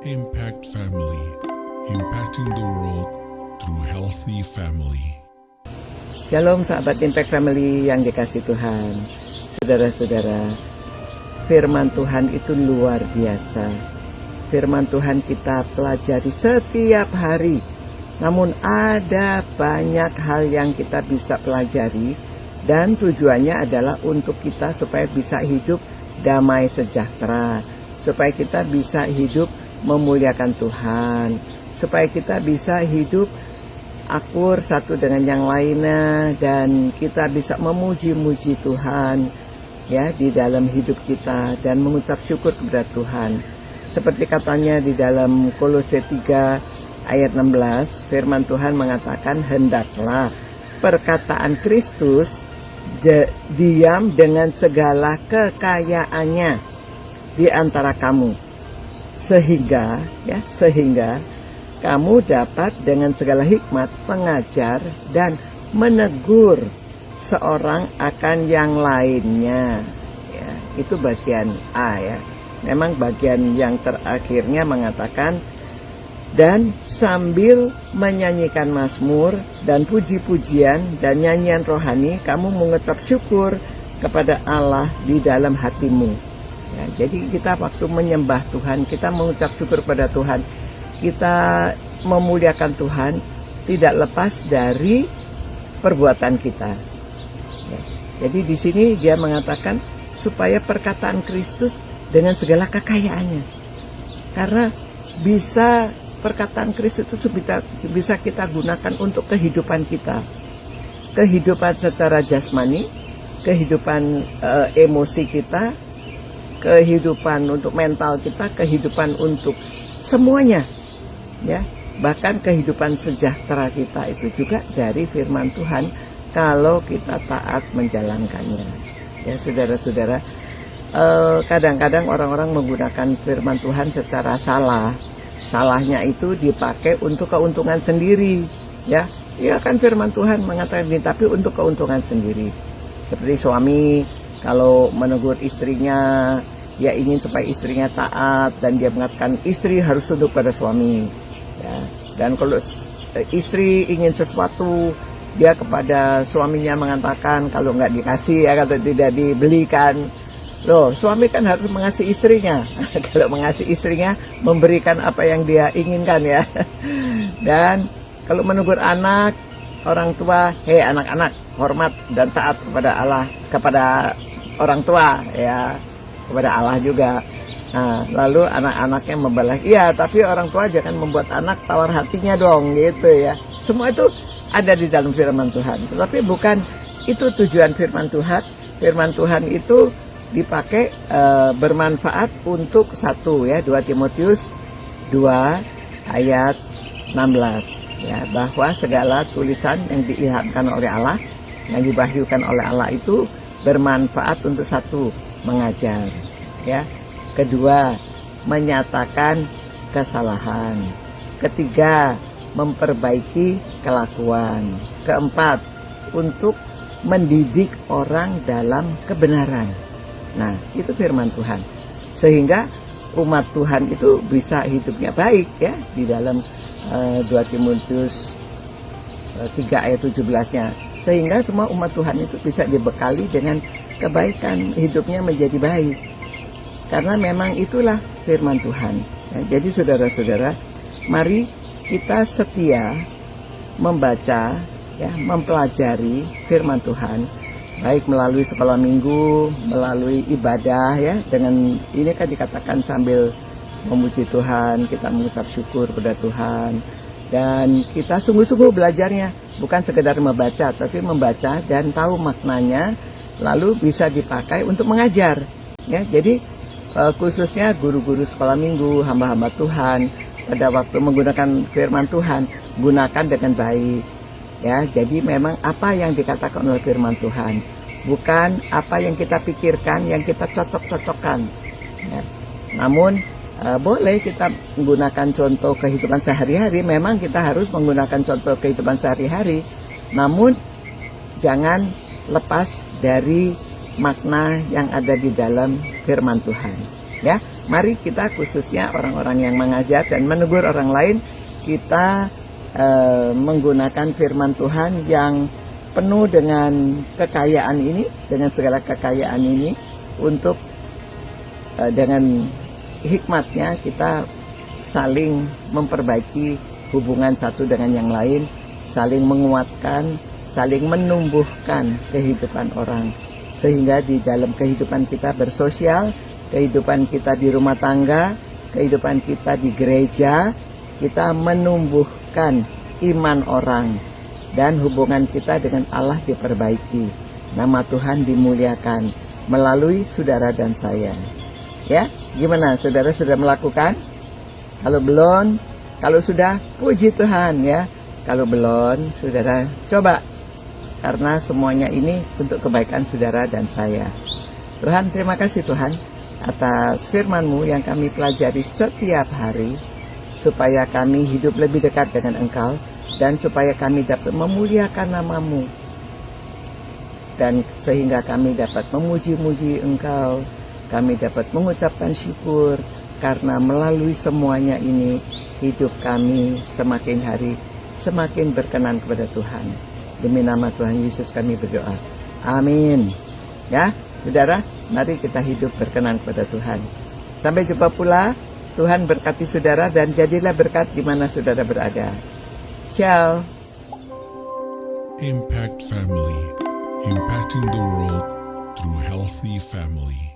Impact Family, impacting the world through healthy family. Shalom sahabat Impact Family yang dikasih Tuhan. Saudara-saudara, firman Tuhan itu luar biasa. Firman Tuhan kita pelajari setiap hari. Namun ada banyak hal yang kita bisa pelajari. Dan tujuannya adalah untuk kita supaya bisa hidup damai sejahtera. Supaya kita bisa hidup memuliakan Tuhan. Supaya kita bisa hidup akur satu dengan yang lainnya. Dan kita bisa memuji-muji Tuhan ya di dalam hidup kita. Dan mengucap syukur kepada Tuhan. Seperti katanya di dalam Kolose 3 ayat 16. Firman Tuhan mengatakan, hendaklah perkataan Kristus diam dengan segala kekayaannya di antara kamu, sehingga kamu dapat dengan segala hikmat mengajar dan menegur seorang akan yang lainnya. Ya, itu bagian A ya. Memang bagian yang terakhirnya mengatakan, dan sambil menyanyikan mazmur dan puji-pujian dan nyanyian rohani, kamu mengucap syukur kepada Allah di dalam hatimu. Ya, jadi kita waktu menyembah Tuhan, kita mengucap syukur kepada Tuhan, kita memuliakan Tuhan, tidak lepas dari perbuatan kita. Ya, jadi di sini dia mengatakan supaya perkataan Kristus dengan segala kekayaannya, karena bisa perkataan Kristus itu bisa kita gunakan untuk kehidupan kita. Kehidupan secara jasmani, kehidupan emosi kita, kehidupan untuk mental kita, kehidupan untuk semuanya. Ya, bahkan kehidupan sejahtera kita itu juga dari firman Tuhan kalau kita taat menjalankannya. Ya, saudara-saudara, kadang-kadang orang-orang menggunakan firman Tuhan secara salah. Salahnya itu dipakai untuk keuntungan sendiri, ya. Ya kan firman Tuhan mengatakan ini, tapi untuk keuntungan sendiri. Seperti suami kalau menegur istrinya, dia ingin supaya istrinya taat dan dia mengatakan istri harus tunduk pada suami. Ya. Dan kalau istri ingin sesuatu, dia kepada suaminya mengatakan kalau nggak dikasih ya, kalau tidak dibelikan. Loh, suami kan harus mengasihi istrinya. Kalau mengasihi istrinya, memberikan apa yang dia inginkan ya. Dan kalau menegur anak, orang tua, hei anak-anak, hormat dan taat kepada Allah, kepada orang tua ya, kepada Allah juga. Nah, lalu anak-anaknya membalas, iya tapi orang tua jangan membuat anak tawar hatinya dong gitu ya. Semua itu ada di dalam firman Tuhan. Tetapi bukan itu tujuan firman Tuhan. Firman Tuhan itu dipakai bermanfaat untuk satu ya, 2 Timotius 2 ayat 16 ya, bahwa segala tulisan yang diilhamkan oleh Allah, yang diwahyukan oleh Allah itu bermanfaat untuk satu, mengajar ya, kedua menyatakan kesalahan, ketiga memperbaiki kelakuan, keempat untuk mendidik orang dalam kebenaran. Nah, itu firman Tuhan. Sehingga umat Tuhan itu bisa hidupnya baik ya, di dalam 2 Timotius 3 ayat 17-nya. Sehingga semua umat Tuhan itu bisa dibekali dengan kebaikan, hidupnya menjadi baik. Karena memang itulah firman Tuhan. Ya, jadi saudara-saudara, mari kita setia membaca ya, mempelajari firman Tuhan, baik melalui sekolah minggu, melalui ibadah ya. Dengan ini kan dikatakan sambil memuji Tuhan, kita mengucap syukur kepada Tuhan. Dan kita sungguh-sungguh belajarnya, bukan sekedar membaca, tapi membaca dan tahu maknanya, lalu bisa dipakai untuk mengajar ya. Jadi khususnya guru-guru sekolah minggu, hamba-hamba Tuhan, pada waktu menggunakan firman Tuhan, gunakan dengan baik ya. Jadi memang apa yang dikatakan oleh firman Tuhan, bukan apa yang kita pikirkan, yang kita cocok-cocokkan ya. Namun boleh kita menggunakan contoh kehidupan sehari-hari. Memang kita harus menggunakan contoh kehidupan sehari-hari, namun jangan lepas dari makna yang ada di dalam firman Tuhan Ya, mari kita khususnya orang-orang yang mengajar dan menegur orang lain, kita menggunakan firman Tuhan yang penuh dengan kekayaan ini, dengan segala kekayaan ini, untuk dengan hikmatnya kita saling memperbaiki hubungan satu dengan yang lain, saling menguatkan, saling menumbuhkan kehidupan orang, sehingga di dalam kehidupan kita bersosial, kehidupan kita di rumah tangga, kehidupan kita di gereja, kita menumbuhkan iman orang dan hubungan kita dengan Allah diperbaiki. Nama Tuhan dimuliakan melalui saudara dan saya. Ya, gimana? Saudara sudah melakukan? Kalau belum, kalau sudah, puji Tuhan ya. Kalau belum, saudara coba. Karena semuanya ini untuk kebaikan saudara dan saya. Tuhan, terima kasih Tuhan atas firman-Mu yang kami pelajari setiap hari, supaya kami hidup lebih dekat dengan Engkau, dan supaya kami dapat memuliakan nama-Mu, dan sehingga kami dapat memuji-muji Engkau, kami dapat mengucapkan syukur, karena melalui semuanya ini, hidup kami semakin hari semakin berkenan kepada Tuhan. Demi nama Tuhan Yesus kami berdoa. Amin. Ya, saudara, mari kita hidup berkenan kepada Tuhan. Sampai jumpa pula. Tuhan berkati saudara dan jadilah berkat di mana saudara berada. Ciao. Impact Family, impacting the world through healthy family.